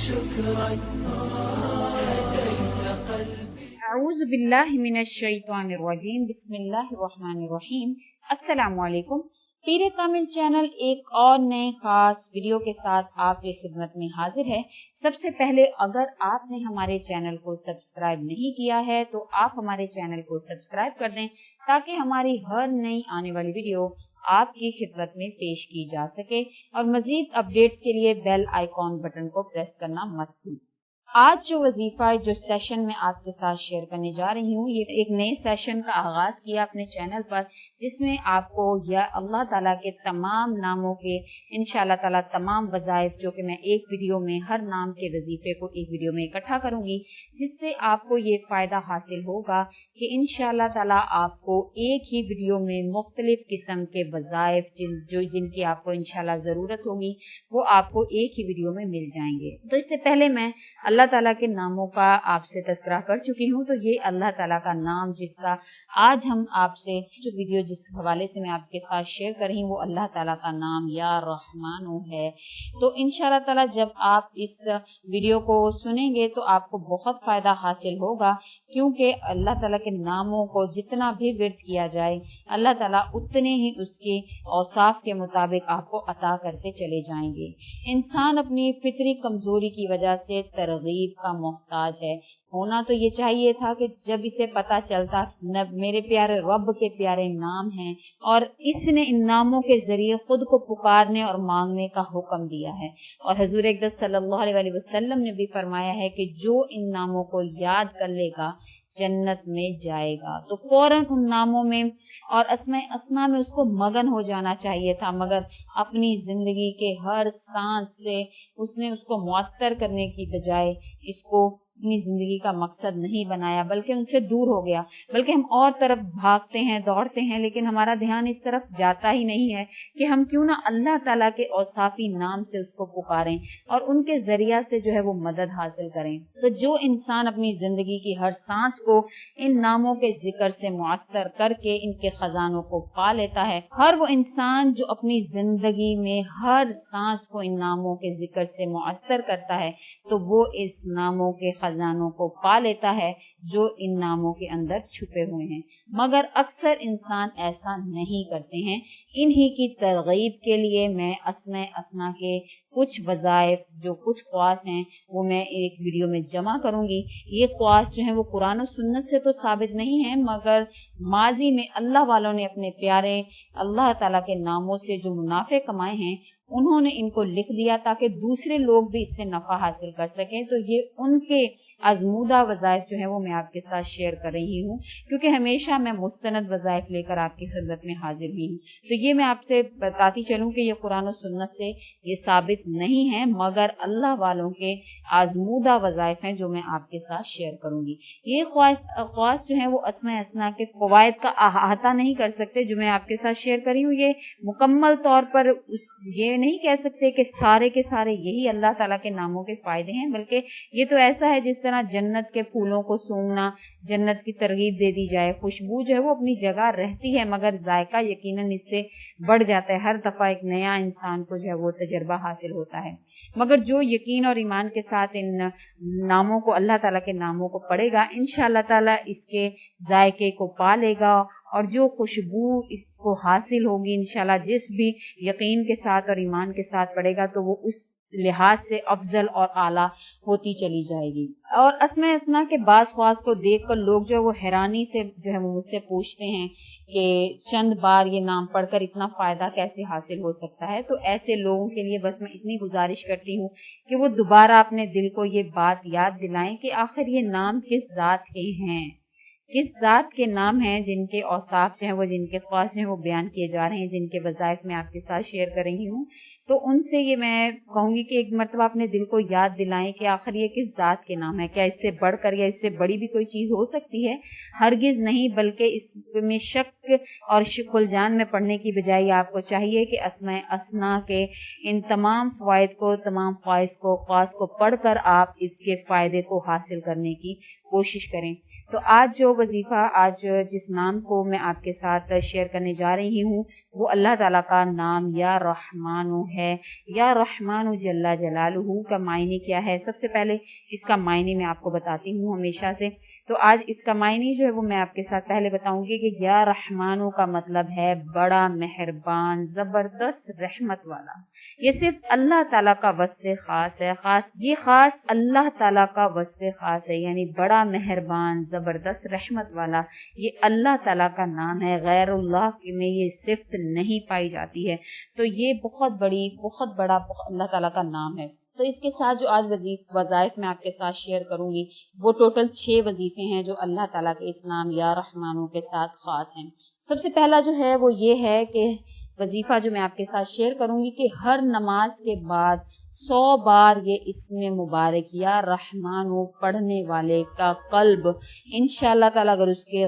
شكرا هديت قلبي. اعوذ باللہ من الشیطان الرجیم، بسم اللہ الرحمن الرحیم۔ السلام علیکم۔ پیر کامل چینل ایک اور نئے خاص ویڈیو کے ساتھ آپ کی خدمت میں حاضر ہے۔ سب سے پہلے اگر آپ نے ہمارے چینل کو سبسکرائب نہیں کیا ہے تو آپ ہمارے چینل کو سبسکرائب کر دیں تاکہ ہماری ہر نئی آنے والی ویڈیو آپ کی خدمت میں پیش کی جا سکے، اور مزید اپڈیٹس کے لیے بیل آئیکن بٹن کو پریس کرنا مت بھولیں۔ آج جو وظیفہ جو سیشن میں آپ کے ساتھ شیئر کرنے جا رہی ہوں، یہ ایک نئے سیشن کا آغاز کیا اپنے چینل پر، جس میں آپ کو یا اللہ تعالیٰ کے تمام ناموں کے انشاءاللہ تعالیٰ تمام وظائف، جو کہ میں ایک ویڈیو میں ہر نام کے وظیفے کو ایک ویڈیو میں اکٹھا کروں گی، جس سے آپ کو یہ فائدہ حاصل ہوگا کہ انشاءاللہ تعالیٰ آپ کو ایک ہی ویڈیو میں مختلف قسم کے وظائف جن کی آپ کو انشاءاللہ ضرورت ہوگی وہ آپ کو ایک ہی ویڈیو میں مل جائیں گے۔ تو اس سے پہلے میں اللہ تعالیٰ کے ناموں کا آپ سے تذکرہ کر چکی ہوں، تو یہ اللہ تعالیٰ کا نام جس کا آج ہم آپ سے جو ویڈیو جس حوالے سے میں آپ کے ساتھ شیئر کر رہی ہوں وہ اللہ تعالیٰ کا نام یا رحمان ہے۔ تو انشاءاللہ تعالیٰ جب آپ اس ویڈیو کو سنیں گے تو آپ کو بہت فائدہ حاصل ہوگا، کیونکہ اللہ تعالیٰ کے ناموں کو جتنا بھی ورد کیا جائے اللہ تعالیٰ اتنے ہی اس کے اوصاف کے مطابق آپ کو عطا کرتے چلے جائیں گے۔ انسان اپنی فطری کمزوری کی وجہ سے ترغیب کا محتاج ہے۔ ہونا تو یہ چاہیے تھا کہ جب اسے پتا چلتا میرے پیارے رب کے پیارے نام ہیں اور اس نے ان ناموں کے ذریعے خود کو پکارنے اور مانگنے کا حکم دیا ہے، اور حضور اقدس صلی اللہ علیہ وسلم نے بھی فرمایا ہے کہ جو ان ناموں کو یاد کر لے گا جنت میں جائے گا۔ تو فوراً ان ناموں میں اور اسماء حسنہ میں اس کو مگن ہو جانا چاہیے تھا، مگر اپنی زندگی کے ہر سانس سے اس نے اس کو معطر کرنے کی بجائے اس کو اپنی زندگی کا مقصد نہیں بنایا، بلکہ ان سے دور ہو گیا۔ بلکہ ہم اور طرف بھاگتے ہیں، دوڑتے ہیں، لیکن ہمارا دھیان اس طرف جاتا ہی نہیں ہے کہ ہم کیوں نہ اللہ تعالیٰ کے اوصافی نام سے اس کو پکاریں اور ان کے ذریعہ سے جو ہے وہ مدد حاصل کریں۔ تو جو انسان اپنی زندگی کی ہر سانس کو ان ناموں کے ذکر سے معطر کر کے ان کے خزانوں کو پا لیتا ہے، ہر وہ انسان جو اپنی زندگی میں ہر سانس کو ان ناموں کے ذکر سے معطر کرتا ہے تو وہ اس ناموں کے خزانوں کو پا لیتا ہے جو ان ناموں کے اندر چھپے ہوئے ہیں۔ مگر اکثر انسان ایسا نہیں کرتے ہیں۔ انہی کی ترغیب کے لیے میں اسماء حسنہ کے کچھ وظائف جو کچھ خواص ہیں وہ میں ایک ویڈیو میں جمع کروں گی۔ یہ خواص جو ہیں وہ قرآن و سنت سے تو ثابت نہیں ہیں، مگر ماضی میں اللہ والوں نے اپنے پیارے اللہ تعالیٰ کے ناموں سے جو منافع کمائے ہیں انہوں نے ان کو لکھ دیا تاکہ دوسرے لوگ بھی اس سے نفع حاصل کر سکیں۔ تو یہ ان کے آزمودہ وظائف جو ہیں وہ میں آپ کے ساتھ شیئر کر رہی ہوں، کیونکہ ہمیشہ میں مستند وظائف لے کر آپ کی خدمت میں حاضر ہوئی ہوں۔ تو یہ میں آپ سے بتاتی چلوں کہ یہ قرآن و سنت سے یہ ثابت نہیں ہے، مگر اللہ والوں کے آزمودہ وظائف ہیں جو میں آپ کے ساتھ شیئر کروں گی۔ یہ خواص جو ہیں وہ اسماء حسنہ کے فوائد کا احاطہ نہیں کر سکتے جو میں آپ کے ساتھ شیئر کری ہوں۔ یہ مکمل طور پر یہ نہیں کہہ سکتے کہ سارے کے سارے یہی اللہ تعالیٰ کے ناموں کے فائدے ہیں، بلکہ یہ تو ایسا ہے جس طرح جنت کے پھولوں کو سونگھنا جنت کی ترغیب دے دی جائے۔ خوشبو جو ہے وہ اپنی جگہ رہتی ہے، مگر ذائقہ یقیناً اس سے بڑھ جاتا ہے۔ ہر دفعہ ایک نیا انسان کو جو ہے وہ تجربہ حاصل ہوتا ہے، مگر جو یقین اور ایمان کے ساتھ ان ناموں کو اللہ تعالیٰ کے ناموں کو پڑھے گا انشاءاللہ تعالیٰ اس کے ذائقے کو پا لے گا، اور جو خوشبو اس کو حاصل ہوگی انشاءاللہ جس بھی یقین کے ساتھ اور ایمان کے ساتھ پڑھے گا تو وہ اس لحاظ سے افضل اور اعلیٰ ہوتی چلی جائے گی۔ اور اسماء حسنہ کے بعض خواص کو دیکھ کر لوگ جو ہے وہ حیرانی سے جو ہے وہ مجھ سے پوچھتے ہیں کہ چند بار یہ نام پڑھ کر اتنا فائدہ کیسے حاصل ہو سکتا ہے۔ تو ایسے لوگوں کے لیے بس میں اتنی گزارش کرتی ہوں کہ وہ دوبارہ اپنے دل کو یہ بات یاد دلائیں کہ آخر یہ نام کس ذات کے ہیں، کس ذات کے نام ہیں جن کے اوصاف جو ہیں وہ جن کے خواص جو ہیں وہ بیان کیے جا رہے ہیں، جن کے وظائف میں آپ کے ساتھ شیئر کر رہی ہوں۔ تو ان سے یہ میں کہوں گی کہ ایک مرتبہ اپنے دل کو یاد دلائیں کہ آخر یہ کس ذات کے نام ہے۔ کیا اس سے بڑھ کر یا اس سے بڑی بھی کوئی چیز ہو سکتی ہے؟ ہرگز نہیں، بلکہ اس میں شک اور خلجان میں پڑھنے کی بجائے آپ کو چاہیے کہ اسماء حسنہ کے ان تمام فوائد کو، تمام خواص کو پڑھ کر آپ اس کے فائدے کو حاصل کرنے کی کوشش کریں۔ تو آج جو وظیفہ، آج جس نام کو میں آپ کے ساتھ شیئر کرنے جا رہی ہوں وہ اللہ تعالیٰ کا نام یا رحمانو ہے۔ یا رحمانو جل جلالہ کا معنی کیا ہے؟ سب سے پہلے اس کا معنی میں آپ کو بتاتی ہوں ہمیشہ سے، تو آج اس کا معنی جو ہے وہ میں آپ کے ساتھ پہلے بتاؤں گی کہ یا رحمانو کا مطلب ہے بڑا مہربان، زبردست رحمت والا۔ یہ صرف اللہ تعالیٰ کا وصف خاص ہے، یہ خاص اللہ تعالیٰ کا وصف خاص ہے، یعنی بڑا مہربان، زبردست رحمت والا، یہ اللہ تعالیٰ کا نام ہے، غیر اللہ میں یہ صفت نہیں پائی جاتی ہے، تو یہ بہت بڑا اللہ تعالیٰ کا نام ہے۔ تو اس کے ساتھ جو آج وظائف میں آپ کے ساتھ شیئر کروں گی وہ ٹوٹل 6 وظیفے ہیں جو اللہ تعالیٰ کے اس نام یا رحمانو کے ساتھ خاص ہیں۔ سب سے پہلا جو ہے وہ یہ ہے کہ وظیفہ جو میں آپ کے ساتھ شیئر کروں گی کہ ہر نماز کے بعد 100 بار یہ اسم مبارک یا رحمانو پڑھنے والے کا قلب انشاءاللہ تعالیٰ اگر اس کے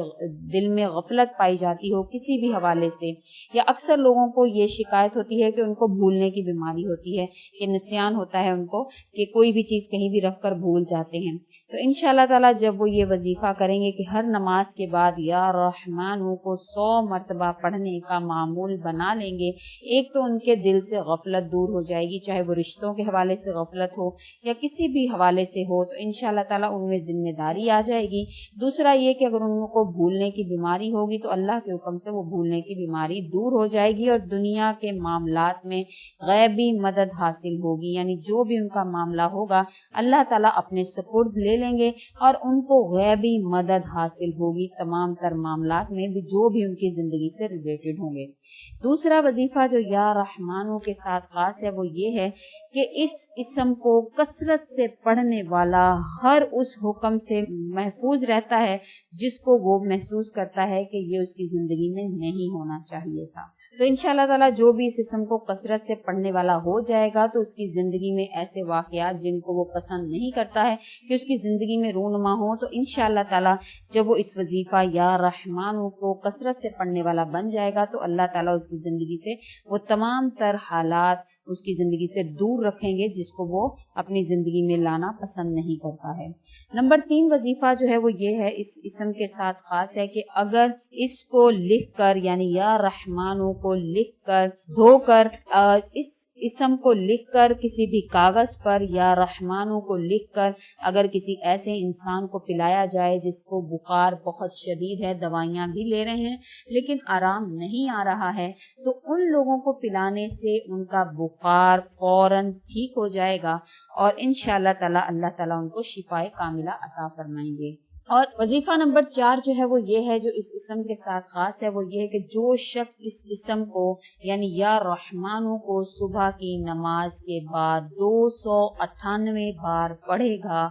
دل میں غفلت پائی جاتی ہو کسی بھی حوالے سے، یا اکثر لوگوں کو یہ شکایت ہوتی ہے کہ ان کو بھولنے کی بیماری ہوتی ہے، کہ نسیان ہوتا ہے ان کو، کہ کوئی بھی چیز کہیں بھی رکھ کر بھول جاتے ہیں، تو انشاءاللہ تعالیٰ جب وہ یہ وظیفہ کریں گے کہ ہر نماز کے بعد یا رحمانو کو 100 مرتبہ پڑھنے کا معمول بنا لیں گے، ایک تو ان کے دل سے غفلت دور ہو جائے گی، چاہے وہ رشتوں کے حوالے سے غفلت ہو یا کسی بھی حوالے سے ہو، تو انشاءاللہ تعالیٰ ان میں ذمہ داری آ جائے گی۔ دوسرا یہ کہ اگر ان کو بھولنے کی بیماری ہوگی تو اللہ کے حکم سے وہ بھولنے کی بیماری دور ہو جائے گی، اور دنیا کے معاملات میں غیبی مدد حاصل ہوگی، یعنی جو بھی ان کا معاملہ ہوگا اللہ تعالیٰ اپنے سپرد لے لیں گے اور ان کو غیبی مدد حاصل ہوگی تمام تر معاملات میں بھی جو بھی ان کی زندگی سے ریلیٹڈ ہوں گے۔ دوسرا وظیفہ جو یا رحمانو کے ساتھ خاص ہے وہ یہ ہے کہ اس اسم کو کثرت سے پڑھنے والا ہر اس حکم سے محفوظ رہتا ہے جس کو وہ محسوس کرتا ہے کہ یہ اس کی زندگی میں نہیں ہونا چاہیے تھا۔ تو انشاءاللہ تعالیٰ جو بھی اس اسم کو کثرت سے پڑھنے والا ہو جائے گا تو اس کی زندگی میں ایسے واقعات جن کو وہ پسند نہیں کرتا ہے کہ اس کی زندگی میں رونما ہو، تو انشاءاللہ تعالیٰ جب وہ اس وظیفہ یا رحمانو کو کثرت سے پڑھنے والا بن جائے گا تو اللہ تعالیٰ اس کی زندگی سے وہ تمام تر حالات اس کی زندگی سے دور رکھیں گے جس کو وہ اپنی زندگی میں لانا پسند نہیں کرتا ہے۔ نمبر 3 وظیفہ جو ہے وہ یہ ہے، اس اسم کے ساتھ خاص ہے کہ اگر اس کو لکھ کر یعنی یا رحمانو کو لکھ کر دھو کر اس اسم کو لکھ کر کسی بھی کاغذ پر یا رحمانو کو لکھ کر اگر کسی ایسے انسان کو پلایا جائے جس کو بخار بہت شدید ہے، دوائیاں بھی لے رہے ہیں لیکن آرام نہیں آ رہا ہے، تو ان لوگوں کو پلانے سے ان کا بخار فوراً ٹھیک ہو جائے گا اور انشاءاللہ تعالیٰ اللہ تعالیٰ ان کو شفائے کاملہ عطا فرمائیں گے۔ اور وظیفہ نمبر 4 جو ہے وہ یہ ہے جو اس اسم کے ساتھ خاص ہے، وہ یہ ہے کہ جو شخص اس اسم کو یعنی یا رحمانو کو صبح کی نماز کے بعد 298 بار پڑھے گا،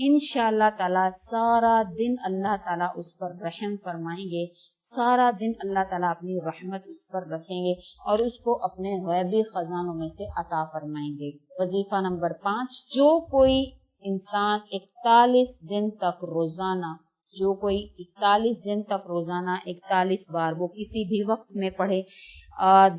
انشاءاللہ تعالیٰ سارا دن اللہ تعالیٰ اس پر رحم فرمائیں گے، سارا دن اللہ تعالیٰ اپنی رحمت اس پر رکھیں گے اور اس کو اپنے غیبی خزانوں میں سے عطا فرمائیں گے۔ وظیفہ نمبر 5، جو کوئی انسان 41 دن تک روزانہ 41 بار وہ کسی بھی وقت میں پڑھے،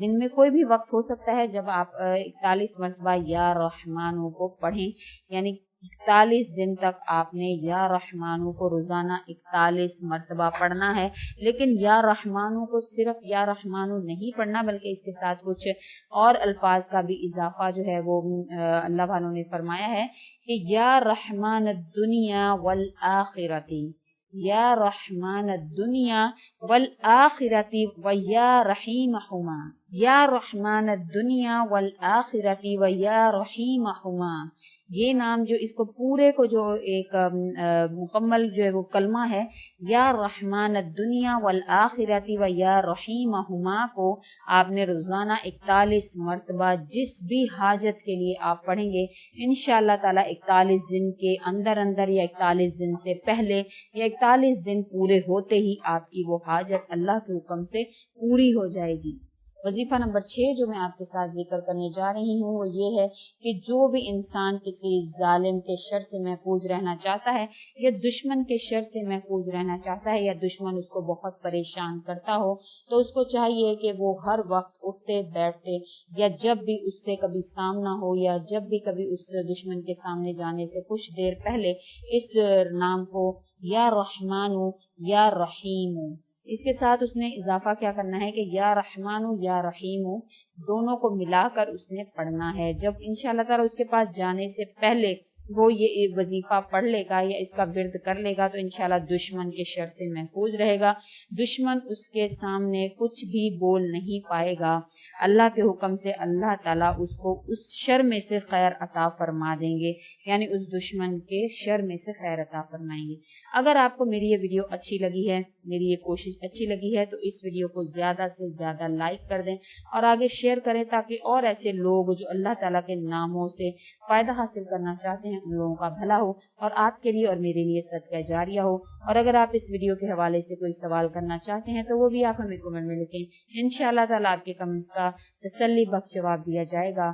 دن میں کوئی بھی وقت ہو سکتا ہے جب آپ 41 مرتبہ یا رحمانو کو پڑھیں، یعنی 41 دن تک آپ نے یا رحمانو کو روزانہ 41 مرتبہ پڑھنا ہے، لیکن یا رحمانو کو صرف یا رحمانو نہیں پڑھنا بلکہ اس کے ساتھ کچھ اور الفاظ کا بھی اضافہ جو ہے وہ اللہ والوں نے فرمایا ہے کہ یا رحمان الدنیا والآخرتی، یا رحمان الدنیا والآخرتی و یا رحیمہما، یا رحمان الدنیا والآخرتی و یا رحیمہما، یہ نام جو اس کو پورے کو جو ایک مکمل جو ہے وہ کلمہ ہے، یا رحمان الدنیا والآخرتی و یا رحیمہما کو آپ نے روزانہ 41 مرتبہ جس بھی حاجت کے لیے آپ پڑھیں گے انشاءاللہ تعالیٰ 41 دن کے اندر یا 41 دن سے پہلے یا 41 دن پورے ہوتے ہی آپ کی وہ حاجت اللہ کے حکم سے پوری ہو جائے گی۔ وظیفہ نمبر 6 جو میں آپ کے ساتھ ذکر کرنے جا رہی ہوں وہ یہ ہے کہ جو بھی انسان کسی ظالم کے شر سے محفوظ رہنا چاہتا ہے یا دشمن کے شر سے محفوظ رہنا چاہتا ہے یا دشمن اس کو بہت پریشان کرتا ہو تو اس کو چاہیے کہ وہ ہر وقت اٹھتے بیٹھتے یا جب بھی اس سے کبھی سامنا ہو یا جب بھی کبھی اس دشمن کے سامنے جانے سے کچھ دیر پہلے اس نام کو یا رحمانو یا رحیم، اس کے ساتھ اس نے اضافہ کیا کرنا ہے کہ یا رحمان یا رحیم دونوں کو ملا کر اس نے پڑھنا ہے. جب انشاءاللہ تعالی اس کے پاس جانے سے پہلے وہ یہ وظیفہ پڑھ لے گا یا اس کا ورد کر لے گا تو انشاءاللہ دشمن کے شر سے محفوظ رہے گا. دشمن اس کے سامنے کچھ بھی بول نہیں پائے گا. اللہ کے حکم سے اللہ تعالیٰ اس کو اس شر میں سے خیر عطا فرما دیں گے، یعنی اس دشمن کے شر میں سے خیر عطا فرمائیں گے. اگر آپ کو میری یہ ویڈیو اچھی لگی ہے، میری یہ کوشش اچھی لگی ہے تو اس ویڈیو کو زیادہ سے زیادہ لائک کر دیں اور آگے شیئر کریں تاکہ اور ایسے لوگ جو اللہ تعالیٰ کے ناموں سے فائدہ حاصل کرنا چاہتے ہیں ان لوگوں کا بھلا ہو اور آپ کے لیے اور میرے لیے صدقہ جاریہ ہو. اور اگر آپ اس ویڈیو کے حوالے سے کوئی سوال کرنا چاہتے ہیں تو وہ بھی آپ ہمیں کمنٹ میں لکھیں. انشاءاللہ تعالیٰ آپ کے کمنٹس کا تسلی بخش جواب دیا جائے گا.